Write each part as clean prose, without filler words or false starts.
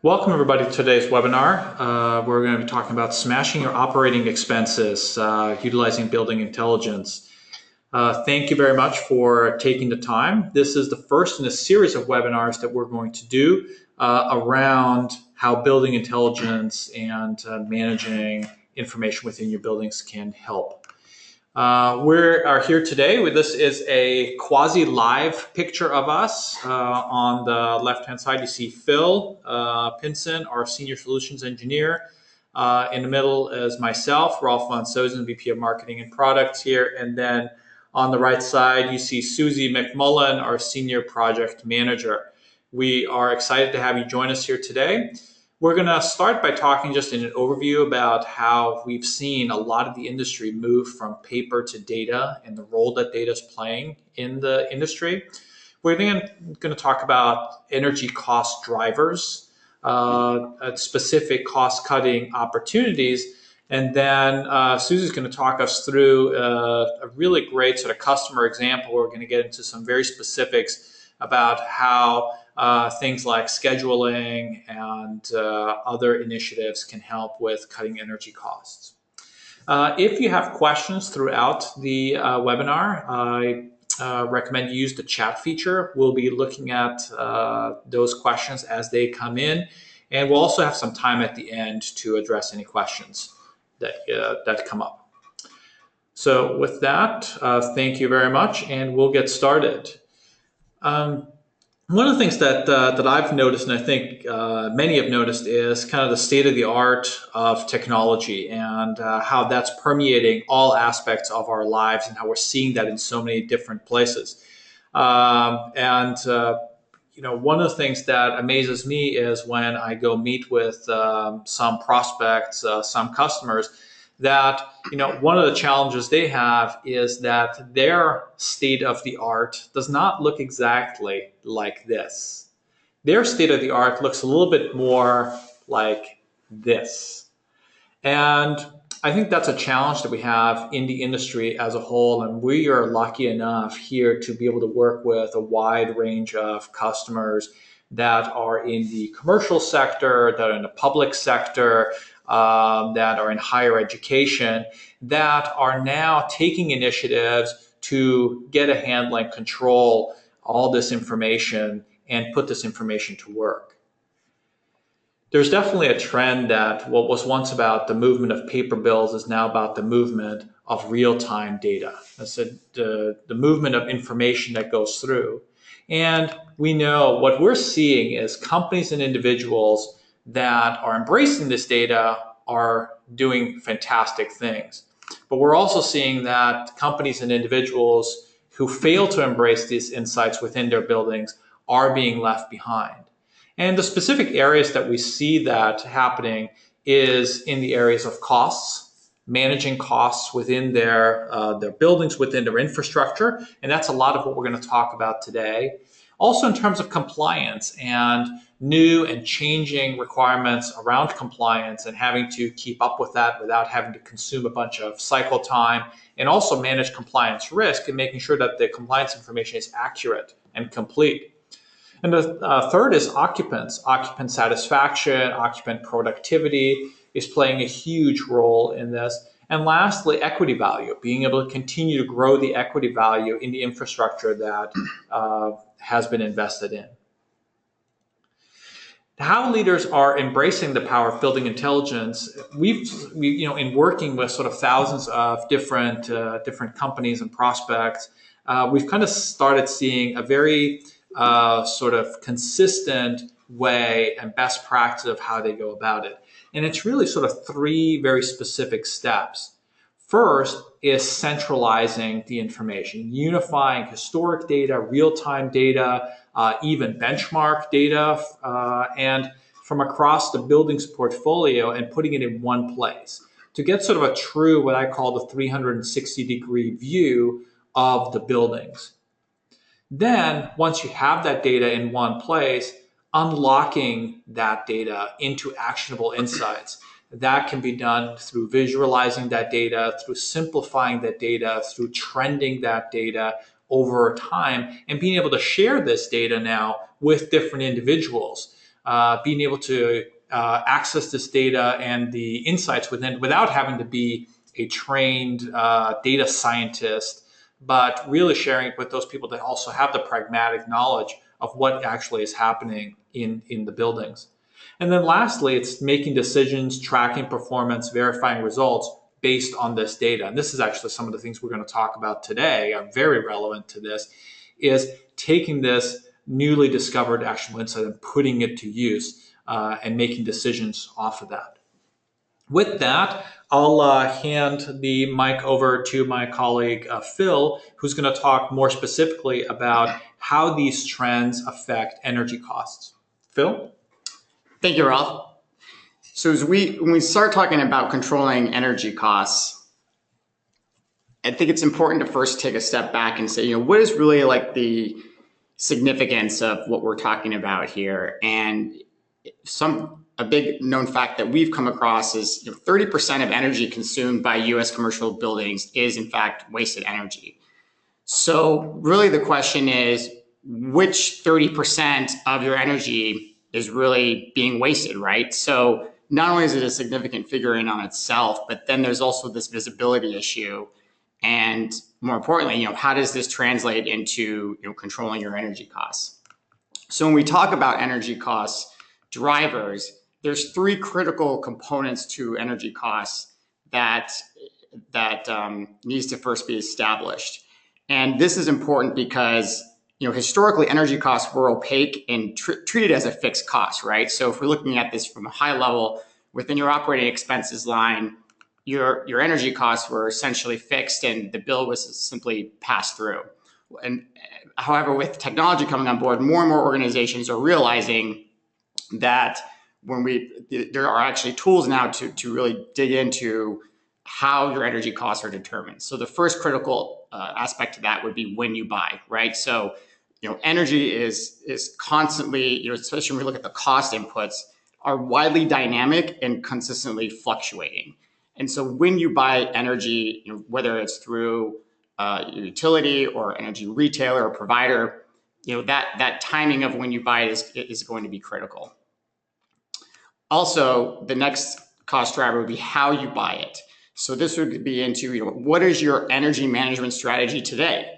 Welcome everybody to today's webinar. We're going to be talking about smashing your operating expenses utilizing building intelligence. Thank you very much for taking the time. This is the first in a series of webinars that we're going to do around how building intelligence and managing information within your buildings can help. We are here today. This is a quasi-live picture of us. On the left-hand side, you see Phil Pinson, our Senior Solutions Engineer. In the middle is myself, Rolf von Sozen, VP of Marketing and Products here. And then on the right side, you see Susie McMullen, our Senior Project Manager. We are excited to have you join us here today. We're going to start by talking just in an overview about how we've seen a lot of the industry move from paper to data and the role that data is playing in the industry. We're then going to talk about energy cost drivers, specific cost-cutting opportunities, and then Susie's going to talk us through a really great sort of customer example. We're going to get into some very specifics about how things like scheduling and other initiatives can help with cutting energy costs. If you have questions throughout the webinar, I recommend you use the chat feature. We'll be looking at those questions as they come in, and we'll also have some time at the end to address any questions that come up. So with that, thank you very much, and we'll get started. One of the things that I've noticed, and I think many have noticed, is kind of the state of the art of technology and how that's permeating all aspects of our lives and how we're seeing that in so many different places. One of the things that amazes me is when I go meet with some prospects, some customers, that one of the challenges they have is that their state of the art does not look exactly like this. Their state of the art looks a little bit more like this. And I think that's a challenge that we have in the industry as a whole, and we are lucky enough here to be able to work with a wide range of customers that are in the commercial sector, that are in the public sector, that are in higher education, that are now taking initiatives to get a handle and control all this information and put this information to work. There's definitely a trend that what was once about the movement of paper bills is now about the movement of real-time data. That's the movement of information that goes through. And we know what we're seeing is companies and individuals that are embracing this data are doing fantastic things. But we're also seeing that companies and individuals who fail to embrace these insights within their buildings are being left behind. And the specific areas that we see that happening is in the areas of costs, managing costs within their buildings, within their infrastructure. And that's a lot of what we're going to talk about today. Also in terms of compliance and new and changing requirements around compliance and having to keep up with that without having to consume a bunch of cycle time, and also manage compliance risk and making sure that the compliance information is accurate and complete. And the third is occupants. Occupant satisfaction, occupant productivity is playing a huge role in this. And lastly, equity value, being able to continue to grow the equity value in the infrastructure that has been invested in. How leaders are embracing the power of building intelligence, in working with sort of thousands of different companies and prospects, we've kind of started seeing a very sort of consistent way and best practice of how they go about it. And it's really sort of three very specific steps. First is centralizing the information, unifying historic data, real-time data, even benchmark data, and from across the building's portfolio and putting it in one place to get sort of a true, what I call the 360-degree view of the buildings. Then, once you have that data in one place, unlocking that data into actionable insights. That can be done through visualizing that data, through simplifying that data, through trending that data over time, and being able to share this data now with different individuals. being able to access this data and the insights within without having to be a trained data scientist, but really sharing it with those people that also have the pragmatic knowledge of what actually is happening in the buildings. And then lastly, it's making decisions, tracking performance, verifying results based on this data. And this is actually some of the things we're going to talk about today are very relevant to this, is taking this newly discovered actionable insight and putting it to use and making decisions off of that. With that, I'll hand the mic over to my colleague, Phil, who's going to talk more specifically about how these trends affect energy costs. Phil? Thank you, Ralph. So when we start talking about controlling energy costs, I think it's important to first take a step back and say, what is really like the significance of what we're talking about here? And a big known fact that we've come across is 30% of energy consumed by US commercial buildings is in fact wasted energy. So really the question is, which 30% of your energy is really being wasted, right? So not only is it a significant figure in on itself, but then there's also this visibility issue. And more importantly, how does this translate into controlling your energy costs? So when we talk about energy costs drivers, there's three critical components to energy costs that needs to first be established. And this is important because historically energy costs were opaque and treated as a fixed cost, right? So if we're looking at this from a high level, within your operating expenses line, your energy costs were essentially fixed and the bill was simply passed through. And however, with technology coming on board, more and more organizations are realizing that there are actually tools now to really dig into how your energy costs are determined. So the first critical aspect to that would be when you buy, right? So energy is constantly, especially when we look at the cost inputs, are widely dynamic and consistently fluctuating. And so when you buy energy, whether it's through a utility or energy retailer or provider, that timing of when you buy it is going to be critical. Also, the next cost driver would be how you buy it. So this would be into, what is your energy management strategy today?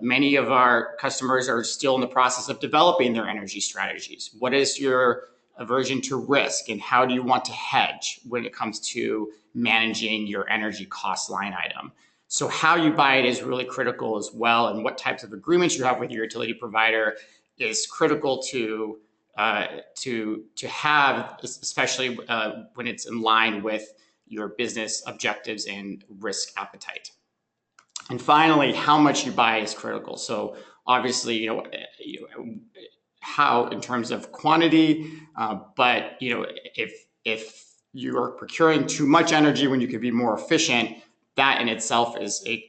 Many of our customers are still in the process of developing their energy strategies. What is your aversion to risk and how do you want to hedge when it comes to managing your energy cost line item? So how you buy it is really critical as well, and what types of agreements you have with your utility provider is critical to have, especially when it's in line with your business objectives and risk appetite. And finally, how much you buy is critical. So obviously, how in terms of quantity, but if you are procuring too much energy when you could be more efficient, that in itself is a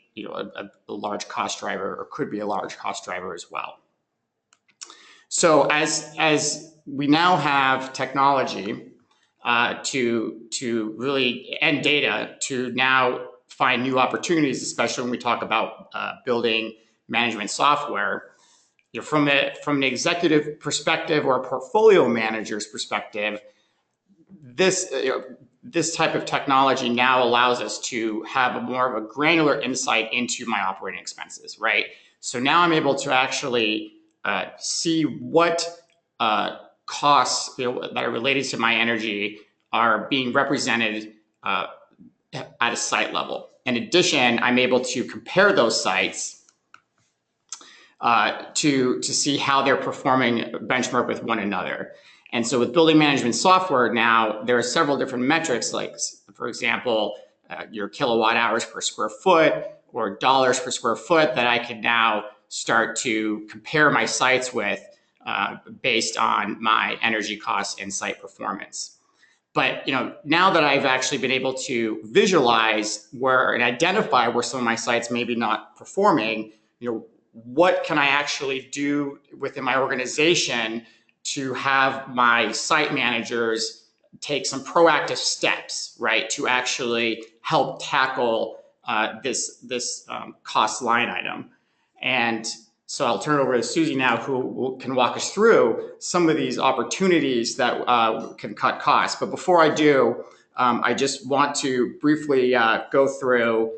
large cost driver, or could be a large cost driver as well. So as we now have technology to really, and data to now find new opportunities, especially when we talk about building management software, from an executive perspective or a portfolio manager's perspective, this type of technology now allows us to have more of a granular insight into my operating expenses, right? So now I'm able to actually see what costs that are related to my energy are being represented at a site level. In addition, I'm able to compare those sites to see how they're performing, benchmark with one another. And so with building management software now, there are several different metrics, like, for example, your kilowatt hours per square foot or dollars per square foot that I can now start to compare my sites with based on my energy costs and site performance. But now that I've actually been able to visualize and identify where some of my sites may be not performing, what can I actually do within my organization to have my site managers take some proactive steps, right, to actually help tackle this cost line item. And So I'll turn it over to Susie now, who can walk us through some of these opportunities that can cut costs. But before I do, I just want to briefly go through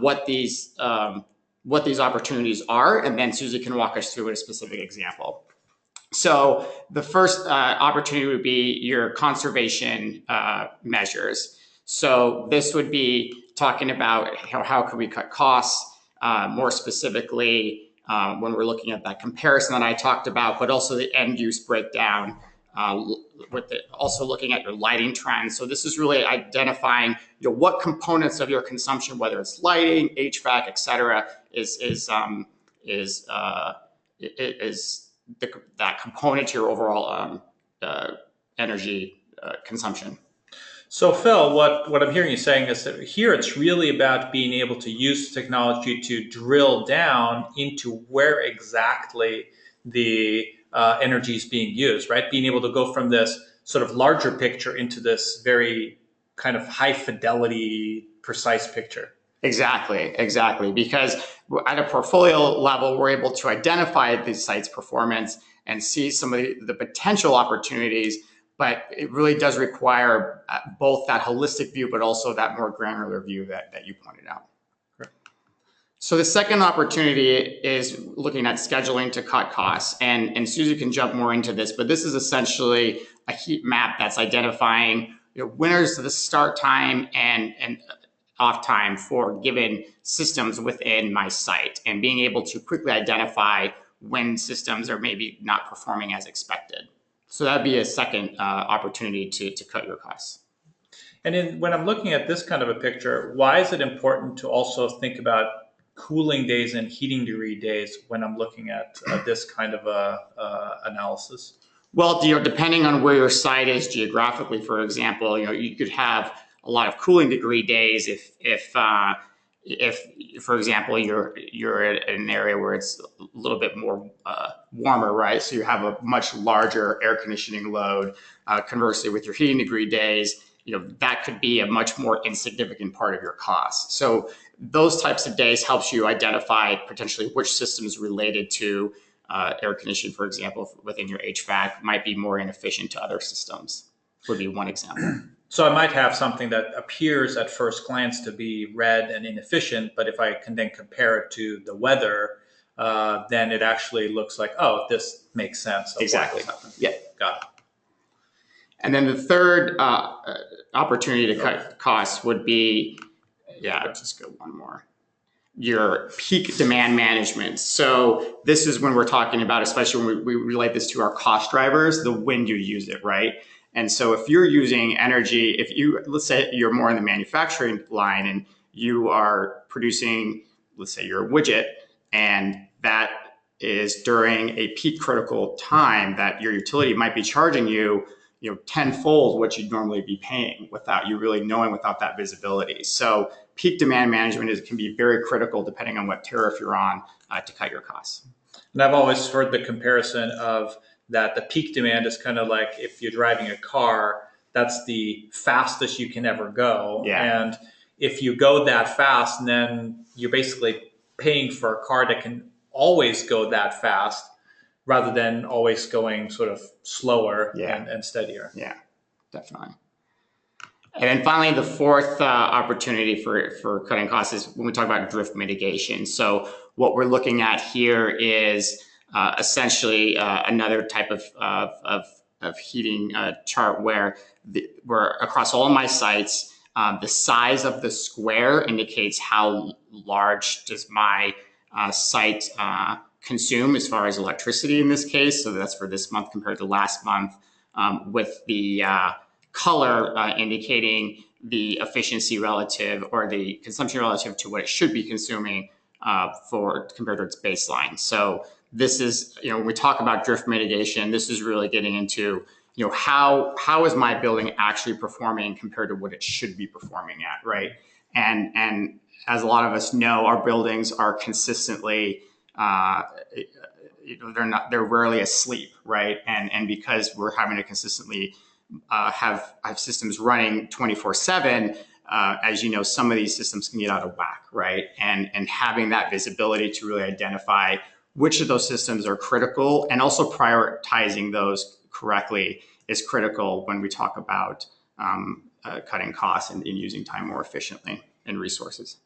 what these opportunities are, and then Susie can walk us through a specific example. So the first opportunity would be your conservation measures. So this would be talking about how can we cut costs, more specifically when we're looking at that comparison that I talked about, but also the end use breakdown, also looking at your lighting trends. So this is really identifying what components of your consumption, whether it's lighting, HVAC, et cetera, is that component to your overall energy consumption. So Phil, what I'm hearing you saying is that here it's really about being able to use technology to drill down into where exactly the energy is being used, right? Being able to go from this sort of larger picture into this very kind of high fidelity, precise picture. Exactly. Because at a portfolio level, we're able to identify the site's performance and see some of the potential opportunities, but it really does require both that holistic view, but also that more granular view that you pointed out. Correct. So the second opportunity is looking at scheduling to cut costs. And Susie can jump more into this, but this is essentially a heat map that's identifying when is the start time and off time for given systems within my site, and being able to quickly identify when systems are maybe not performing as expected. So that'd be a second opportunity to cut your costs. And when I'm looking at this kind of a picture, why is it important to also think about cooling days and heating degree days when I'm looking at this kind of analysis? Well, depending on where your site is geographically, for example, you could have a lot of cooling degree days if for example, you're in an area where it's a little bit more warmer, right? So you have a much larger air conditioning load. Conversely, with your heating degree days, that could be a much more insignificant part of your cost. So those types of days helps you identify potentially which systems related to air conditioning, for example, within your HVAC might be more inefficient to other systems. Would be one example. So I might have something that appears at first glance to be red and inefficient, but if I can then compare it to the weather, then it actually looks like, oh, this makes sense. Exactly. Yeah. Got it. And then the third opportunity to cut costs would be, let's just go one more. Your peak demand management. So this is when we're talking about, especially when we relate this to our cost drivers, the when you use it, right? And so if you're using energy, let's say you're more in the manufacturing line and you are producing, let's say you're a widget, and that is during a peak critical time that your utility might be charging you, tenfold what you'd normally be paying without you really knowing, without that visibility. So peak demand management can be very critical depending on what tariff you're on to cut your costs. And I've always heard the comparison of that the peak demand is kind of like if you're driving a car, that's the fastest you can ever go. Yeah. And if you go that fast, then you're basically paying for a car that can always go that fast rather than always going sort of slower and steadier. Yeah, definitely. And then finally, the fourth opportunity for cutting costs is when we talk about drift mitigation. So what we're looking at here is essentially another type of heating chart where across all of my sites, the size of the square indicates how large does my site consume as far as electricity in this case. So that's for this month compared to last month, with the color indicating the efficiency relative or the consumption relative to what it should be consuming compared to its baseline. So this is, when we talk about drift mitigation, this is really getting into, how is my building actually performing compared to what it should be performing at, right? And as a lot of us know, our buildings are consistently, they're rarely asleep, right? And because we're having to consistently have systems running 24/7, as you know, some of these systems can get out of whack, right? And having that visibility to really identify which of those systems are critical, and also prioritizing those correctly is critical when we talk about cutting costs and using time more efficiently and resources.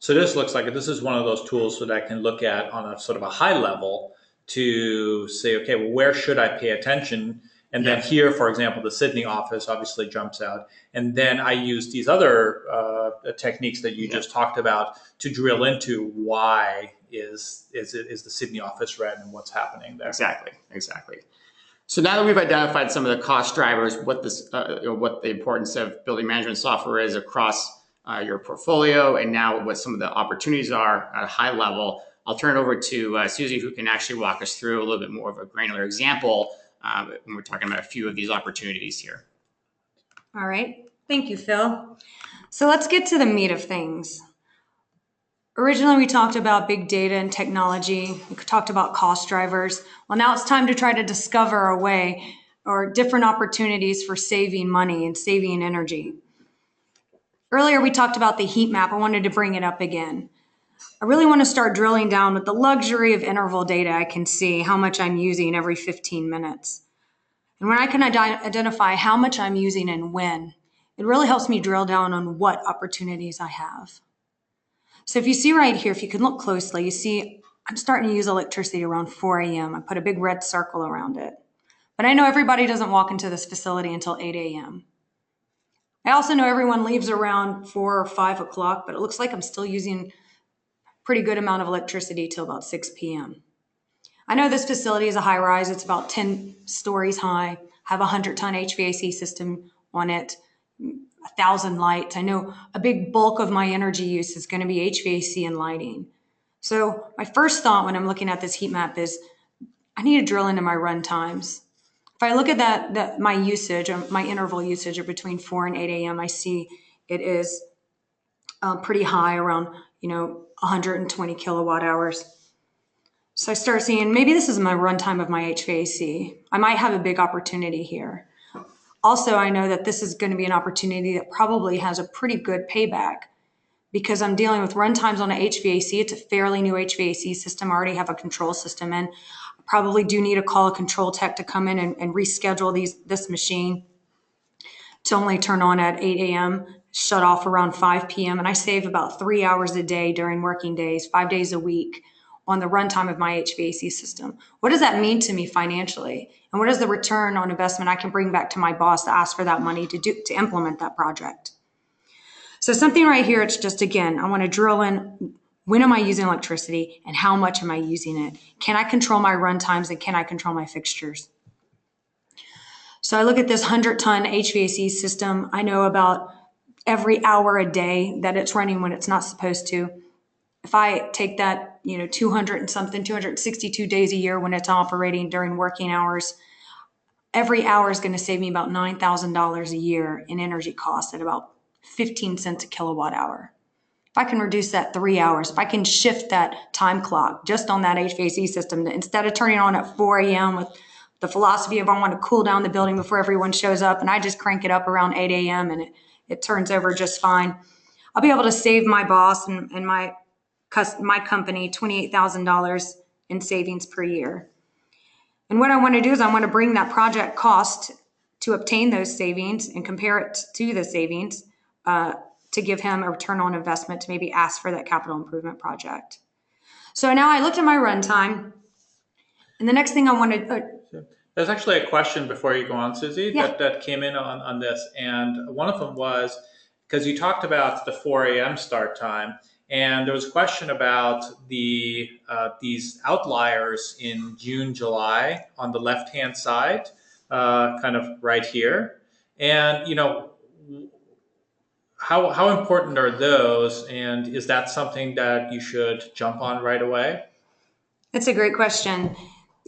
So this looks like this is one of those tools that I can look at on a sort of a high level to say, okay, well, where should I pay attention? And then here, for example, the Sydney office obviously jumps out. And then I use these other techniques that you just talked about to drill into why is the Sydney office red and what's happening there. Exactly. So now that we've identified some of the cost drivers, what the importance of building management software is across your portfolio, and now what some of the opportunities are at a high level, I'll turn it over to Susie, who can actually walk us through a little bit more of a granular example when we're talking about a few of these opportunities here. All right. Thank you, Phil. So let's get to the meat of things. Originally, we talked about big data and technology. We talked about cost drivers. Well, now it's time to try to discover a way or different opportunities for saving money and saving energy. Earlier, we talked about the heat map. I wanted to bring it up again. I really want to start drilling down with the luxury of interval data. I can see how much I'm using every 15 minutes. And when I can identify how much I'm using and when, it really helps me drill down on what opportunities I have. So if you see right here, if you can look closely, you see I'm starting to use electricity around 4 a.m. I put a big red circle around it. But I know everybody doesn't walk into this facility until 8 a.m. I also know everyone leaves around 4 or 5 o'clock, but it looks like I'm still using a pretty good amount of electricity till about 6 p.m. I know this facility is a high rise. It's about 10 stories high. I have a 100-ton HVAC system on it, 1,000 lights. I know a big bulk of my energy use is going to be HVAC and lighting. So my first thought when I'm looking at this heat map is I need to drill into my run times. If I look at that my usage, my interval usage are between 4 and 8 a.m., I see it is pretty high, around 120 kilowatt hours. So I start seeing maybe this is my runtime of my HVAC. I might have a big opportunity here. Also, I know that this is going to be an opportunity that probably has a pretty good payback because I'm dealing with runtimes on a HVAC. It's a fairly new HVAC system. I already have a control system in. I probably do need to call a control tech to come in and reschedule this machine to only turn on at 8 a.m., shut off around 5 p.m. And I save about 3 hours a day during working days, 5 days a week on the runtime of my HVAC system. What does that mean to me financially? And what is the return on investment I can bring back to my boss to ask for that money to implement that project? So something right here, it's just, again, I want to drill in, when am I using electricity and how much am I using it? Can I control my run times and can I control my fixtures? So I look at this 100-ton HVAC system. I know about every hour a day that it's running when it's not supposed to. If I take that, 262 days a year when it's operating during working hours, every hour is going to save me about $9,000 a year in energy costs at about 15 cents a kilowatt hour. If I can reduce that 3 hours, if I can shift that time clock just on that HVAC system, instead of turning on at 4 a.m. with the philosophy of I want to cool down the building before everyone shows up, and I just crank it up around 8 a.m. and it turns over just fine, I'll be able to save my boss and my company $28,000 in savings per year. And what I want to do is I want to bring that project cost to obtain those savings and compare it to the savings to give him a return on investment to maybe ask for that capital improvement project. So now I looked at my runtime, and the next thing I wanted... There's actually a question before you go on, Susie, that came in on this. And one of them was, because you talked about the 4 a.m. start time, and there was a question about these outliers in June, July on the left-hand side, kind of right here. And, how important are those? And is that something that you should jump on right away? That's a great question.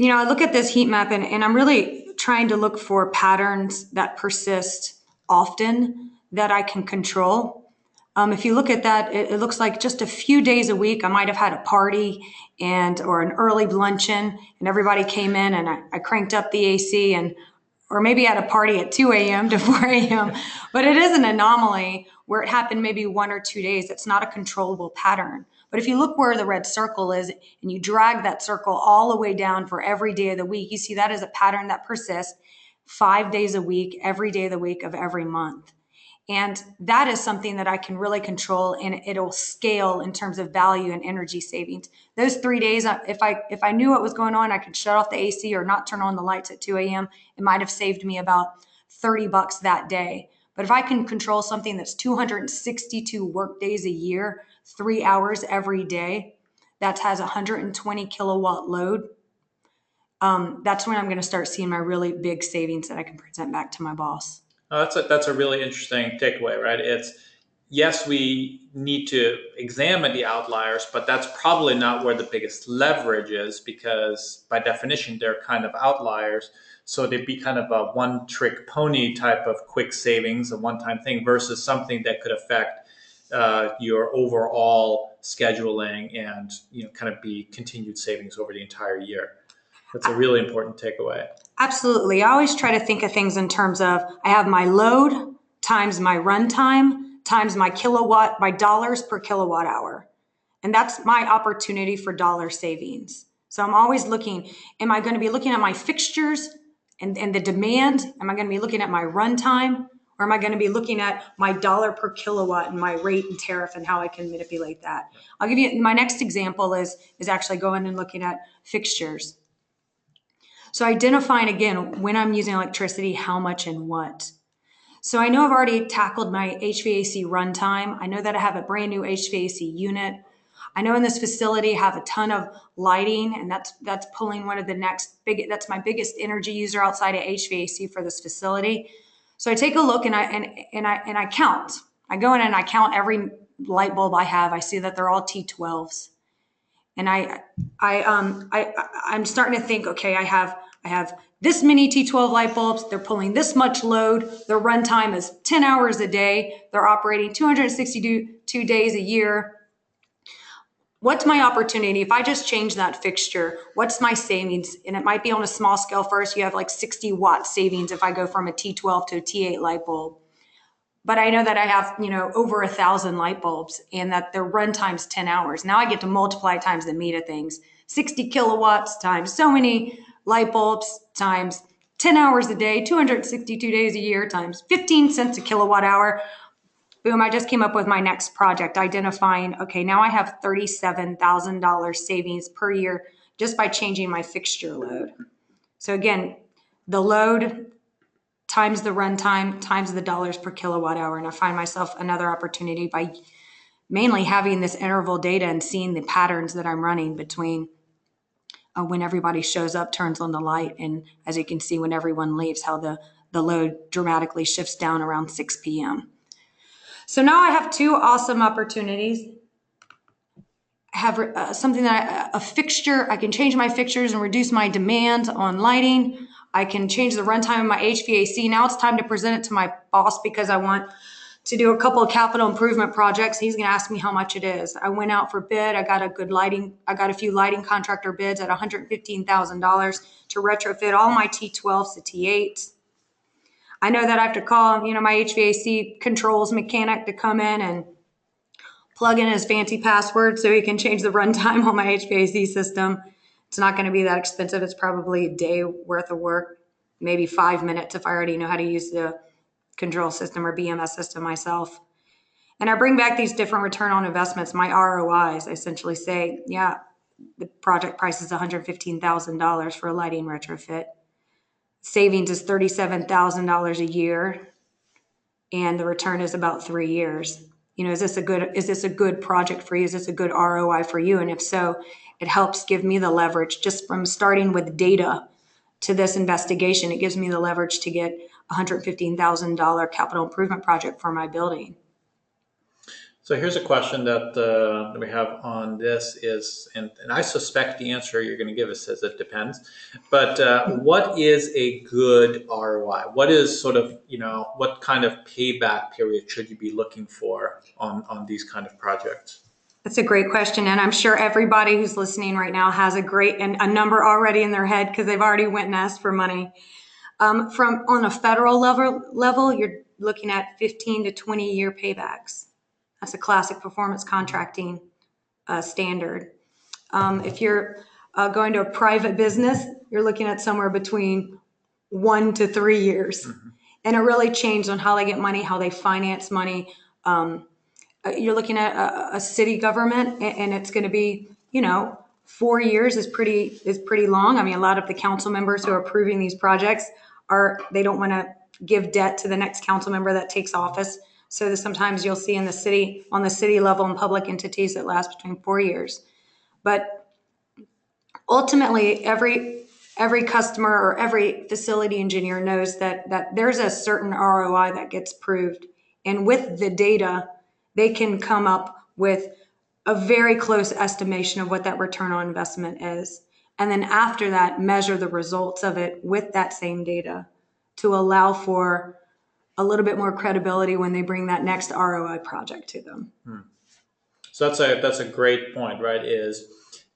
I look at this heat map and I'm really trying to look for patterns that persist often that I can control. If you look at that, it looks like just a few days a week, I might have had a party or an early luncheon and everybody came in and I cranked up the AC or maybe at a party at 2 a.m. to 4 a.m. But it is an anomaly where it happened maybe 1 or 2 days. It's not a controllable pattern. But if you look where the red circle is and you drag that circle all the way down for every day of the week, you see that is a pattern that persists 5 days a week, every day of the week of every month. And that is something that I can really control, and it'll scale in terms of value and energy savings. Those 3 days, if I knew what was going on, I could shut off the AC or not turn on the lights at 2 a.m. It might have saved me about $30 that day. But if I can control something that's 262 work days a year, 3 hours every day, that has a 120 kilowatt load, that's when I'm going to start seeing my really big savings that I can present back to my boss. That's a really interesting takeaway, right? It's yes, we need to examine the outliers, but that's probably not where the biggest leverage is because by definition, they're kind of outliers. So they'd be kind of a one-trick pony type of quick savings, a one-time thing versus something that could affect your overall scheduling and kind of be continued savings over the entire year. That's a really important takeaway. Absolutely. I always try to think of things in terms of I have my load times my runtime times my dollars per kilowatt hour. And that's my opportunity for dollar savings. So I'm always looking, am I going to be looking at my fixtures and the demand? Am I going to be looking at my runtime? Or am I going to be looking at my dollar per kilowatt and my rate and tariff and how I can manipulate that? I'll give you my next example is actually going and looking at fixtures. So identifying again, when I'm using electricity, how much and what. So I know I've already tackled my HVAC runtime. I know that I have a brand new HVAC unit. I know in this facility I have a ton of lighting, and that's pulling one of the that's my biggest energy user outside of HVAC for this facility. So I take a look and I count. I go in and I count every light bulb I have. I see that they're all T12s. And I'm starting to think, okay, I have this many T12 light bulbs. They're pulling this much load. Their runtime is 10 hours a day. They're operating 262 days a year. What's my opportunity? If I just change that fixture, what's my savings? And it might be on a small scale first. You have like 60 watt savings if I go from a T12 to a T8 light bulb. But I know that I have, over 1,000 light bulbs and that their run time's 10 hours. Now I get to multiply times the meat of things. 60 kilowatts times so many light bulbs times 10 hours a day, 262 days a year times 15 cents a kilowatt hour. Boom, I just came up with my next project, identifying, okay, now I have $37,000 savings per year just by changing my fixture load. So again, the load times the runtime times the dollars per kilowatt hour. And I find myself another opportunity by mainly having this interval data and seeing the patterns that I'm running between when everybody shows up, turns on the light, and as you can see, when everyone leaves, how the load dramatically shifts down around 6 p.m. So now I have two awesome opportunities. I have something that a fixture, I can change my fixtures and reduce my demand on lighting. I can change the runtime of my HVAC. Now it's time to present it to my boss because I want to do a couple of capital improvement projects. He's going to ask me how much it is. I went out for bid. I got a few lighting contractor bids at $115,000 to retrofit all my T12s to T8s. I know that I have to call, my HVAC controls mechanic to come in and plug in his fancy password so he can change the runtime on my HVAC system. It's not going to be that expensive. It's probably a day worth of work, maybe 5 minutes if I already know how to use the control system or BMS system myself. And I bring back these different return on investments, my ROIs. I essentially say, yeah, the project price is $115,000 for a lighting retrofit. Savings is $37,000 a year, and the return is about 3 years. Is this a good project for you? Is this a good ROI for you? And if so, it helps give me the leverage just from starting with data to this investigation. It gives me the leverage to get $115,000 capital improvement project for my building. So here's a question that we have on this is, and I suspect the answer you're going to give us is it depends, but what is a good ROI? What is sort of, what kind of payback period should you be looking for on these kind of projects? That's a great question. And I'm sure everybody who's listening right now has a number already in their head because they've already went and asked for money. From on a federal level, you're looking at 15 to 20 year paybacks. That's a classic performance contracting standard. If you're going to a private business, you're looking at somewhere between 1 to 3 years. And it really changed on how they get money, how they finance money. You're looking at a city government, and it's going to be, 4 years is pretty long. I mean, a lot of the council members who are approving these projects they don't want to give debt to the next council member that takes office. So sometimes you'll see on the city level and public entities that last between 4 years. But ultimately, every customer or every facility engineer knows that there's a certain ROI that gets proved. And with the data, they can come up with a very close estimation of what that return on investment is. And then after that, measure the results of it with that same data to allow for a little bit more credibility when they bring that next ROI project to them. So that's a great point, right? Is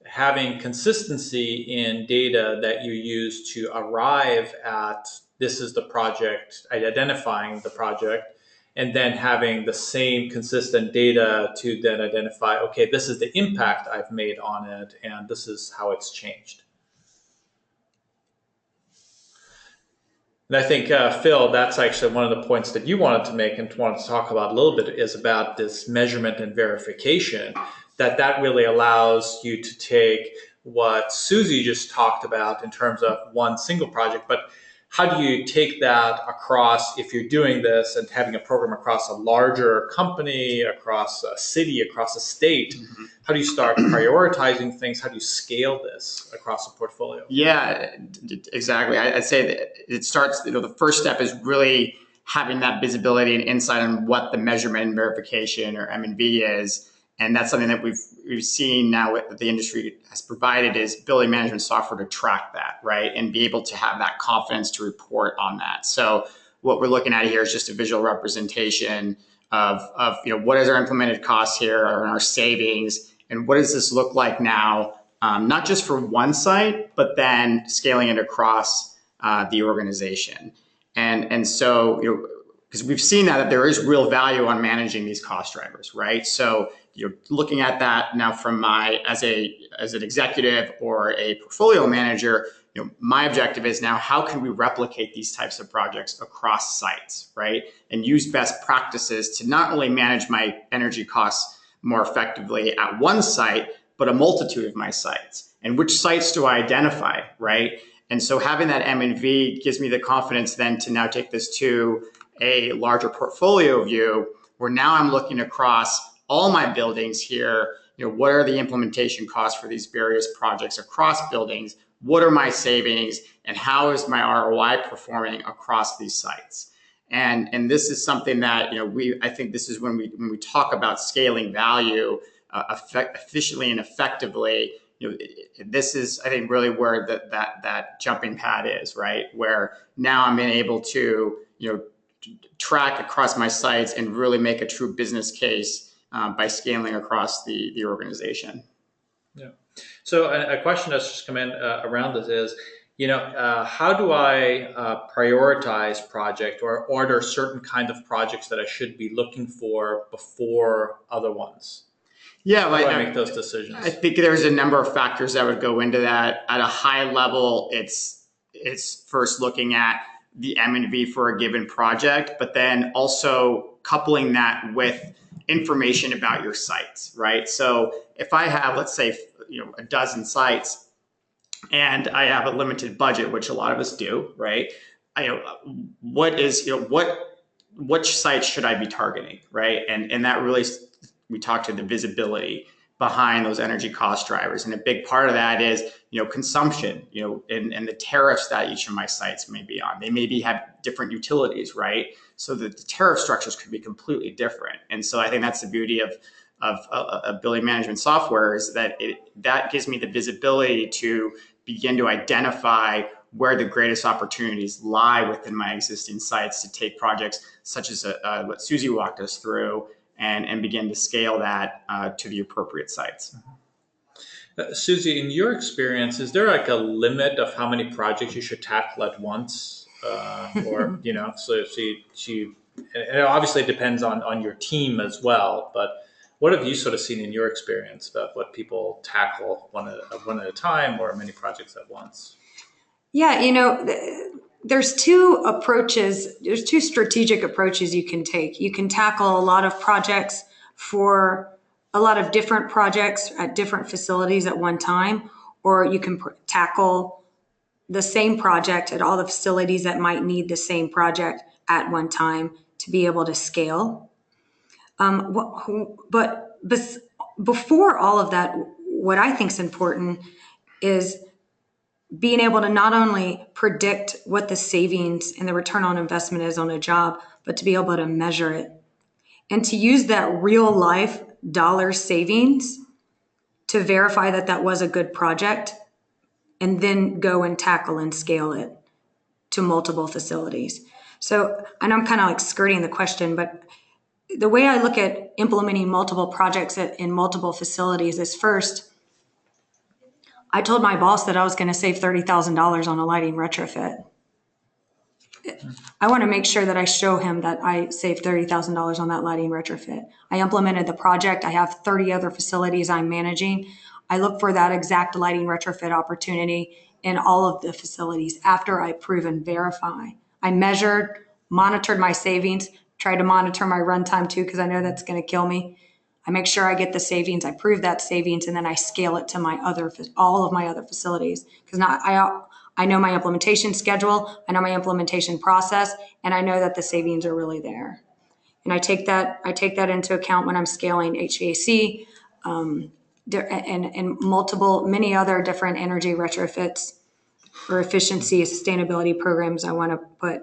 having consistency in data that you use to arrive at this is the project, identifying the project, and then having the same consistent data to then identify, okay, this is the impact I've made on it, and this is how it's changed. And I think, Phil, that's actually one of the points that you wanted to make and wanted to talk about a little bit is about this measurement and verification, that really allows you to take what Susie just talked about in terms of one single project, but how do you take that across if you're doing this and having a program across a larger company, across a city, across a state? How do you start prioritizing things? How do you scale this across a portfolio? Yeah, exactly. I'd say that it starts, the first step is really having that visibility and insight on what the measurement and verification or M&V is. And that's something that we've seen now that the industry has provided is building management software to track that, right? And be able to have that confidence to report on that. So what we're looking at here is just a visual representation of what is our implemented costs here or our savings, and what does this look like now, not just for one site, but then scaling it across the organization. And so, because we've seen that there is real value on managing these cost drivers, right? So you're looking at that now from as an executive or a portfolio manager, my objective is now how can we replicate these types of projects across sites, right? And use best practices to not only manage my energy costs more effectively at one site, but a multitude of my sites. And which sites do I identify, right? And so having that M&V gives me the confidence then to now take this to a larger portfolio view where now I'm looking across all my buildings here. What are the implementation costs for these various projects across buildings? What are my savings, and how is my ROI performing across these sites? And this is something that I think this is when we talk about scaling value efficiently and effectively. This is, I think, really where that jumping pad is, right? Where now I'm able to track across my sites and really make a true business case by scaling across the organization. Yeah. So a question that's just come in around this is, how do I prioritize project or order certain kind of projects that I should be looking for before other ones? Yeah, how do I make those decisions? I think there's a number of factors that would go into that. At a high level, it's first looking at the M&V for a given project, but then also coupling that with information about your sites, right? So if I have, let's say, a dozen sites and I have a limited budget, which a lot of us do, right? Which sites should I be targeting, right? And that really, we talk to the visibility behind those energy cost drivers. And a big part of that is, consumption, and the tariffs that each of my sites may be on. They maybe have different utilities, right? So the tariff structures could be completely different. And so I think that's the beauty of building management software is that that gives me the visibility to begin to identify where the greatest opportunities lie within my existing sites to take projects such as what Susie walked us through and begin to scale that to the appropriate sites. Susie, in your experience, is there like a limit of how many projects you should tackle at once? So it obviously depends on your team as well, but What have you sort of seen in your experience about what people tackle one at a time or many projects at once? Yeah, there's two approaches. There's two strategic approaches you can take. You can tackle a lot of projects for a lot of different projects at different facilities at one time, or you can tackle the same project at all the facilities that might need the same project at one time to be able to scale. But before all of that, what I think is important is being able to not only predict what the savings and the return on investment is on a job, but to be able to measure it and to use that real life dollar savings to verify that that was a good project and then go and tackle and scale it to multiple facilities. So I know I'm kind of like skirting the question, but the way I look at implementing multiple projects in multiple facilities is first, I told my boss that I was going to save $30,000 on a lighting retrofit. I want to make sure that I show him that I saved $30,000 on that lighting retrofit. I implemented the project. I have 30 other facilities I'm managing. I look for that exact lighting retrofit opportunity in all of the facilities after I prove and verify. I measured, monitored my savings, tried to monitor my runtime too, because I know that's going to kill me. I make sure I get the savings, I prove that savings, and then I scale it to all of my other facilities. Because now I know my implementation schedule, I know my implementation process, and I know that the savings are really there. And I take that into account when I'm scaling HVAC and many other different energy retrofits or efficiency, sustainability programs I want to put.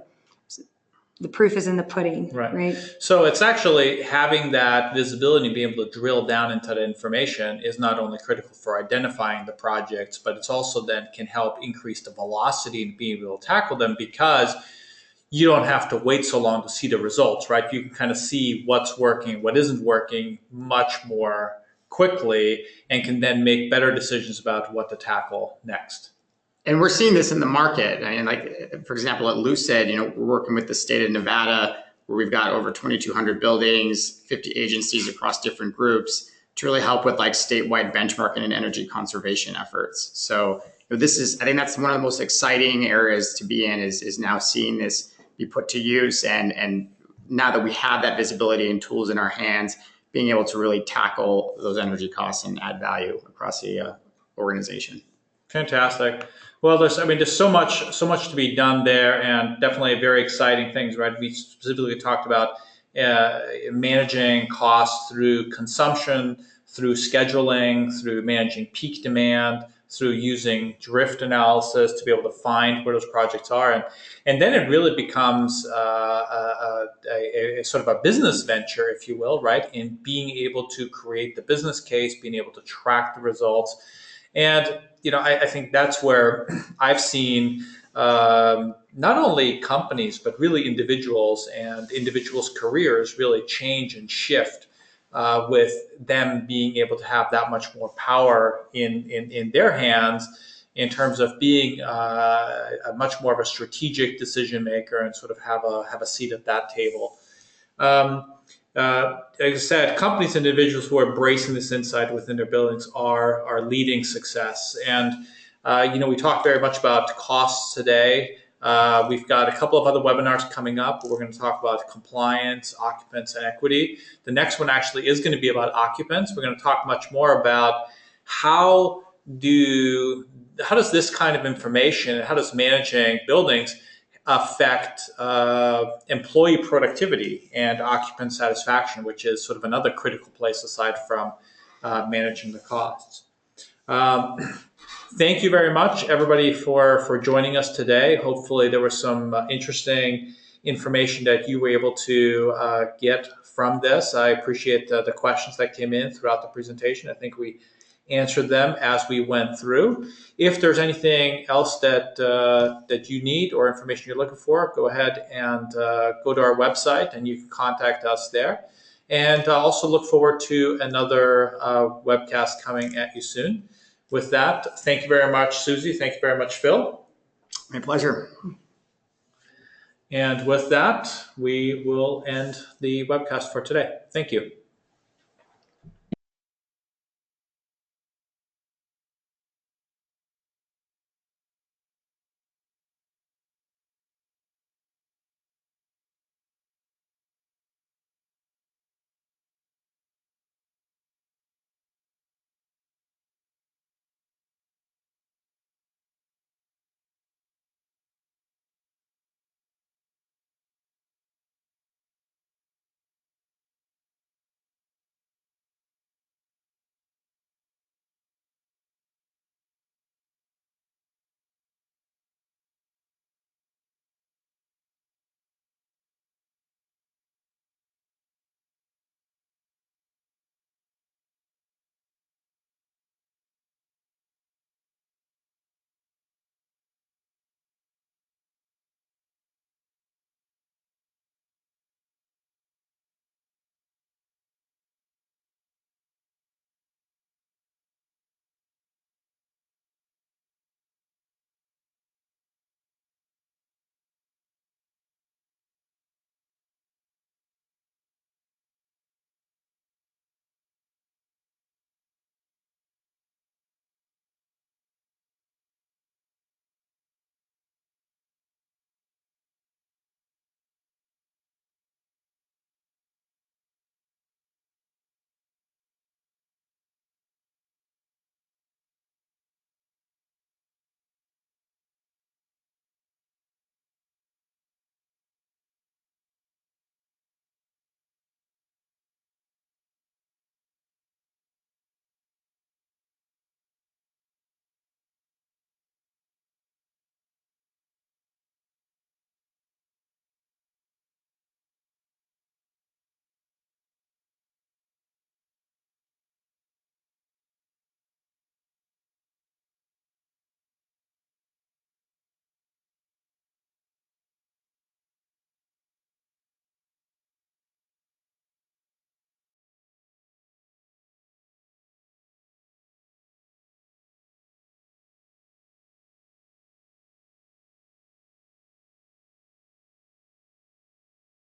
The proof is in the pudding, right? So it's actually having that visibility and being able to drill down into the information is not only critical for identifying the projects, but it's also then can help increase the velocity and being able to tackle them because you don't have to wait so long to see the results, right? You can kind of see what's working, what isn't working much more quickly and can then make better decisions about what to tackle next. And we're seeing this in the market. I mean, like, for example, at Lucid, we're working with the state of Nevada, where we've got over 2,200 buildings, 50 agencies across different groups to really help with like statewide benchmarking and energy conservation efforts. So I think that's one of the most exciting areas to be in is now seeing this be put to use. And now that we have that visibility and tools in our hands, being able to really tackle those energy costs and add value across the organization. Fantastic. Well, there's so much to be done there, and definitely very exciting things, right? We specifically talked about managing costs through consumption, through scheduling, through managing peak demand, through using drift analysis to be able to find where those projects are, and then it really becomes a sort of a business venture, if you will, right? In being able to create the business case, being able to track the results. And, I think that's where I've seen not only companies, but really individuals and individuals' careers really change and shift with them being able to have that much more power in their hands in terms of being a much more of a strategic decision maker and sort of have a seat at that table. Like I said, companies and individuals who are embracing this insight within their buildings are leading success. And, we talked very much about costs today. We've got a couple of other webinars coming up. We're going to talk about compliance, occupants, and equity. The next one actually is going to be about occupants. We're going to talk much more about how does this kind of information, how does managing buildings affect employee productivity and occupant satisfaction, which is sort of another critical place aside from managing the costs. Thank you very much, everybody, for joining us today. Hopefully there was some interesting information that you were able to get from this. I appreciate the questions that came in throughout the presentation. I think we answered them as we went through. If there's anything else that you need or information you're looking for, go ahead and go to our website and you can contact us there. And also look forward to another webcast coming at you soon. With that, thank you very much, Susie. Thank you very much, Phil. My pleasure. And with that, we will end the webcast for today. Thank you.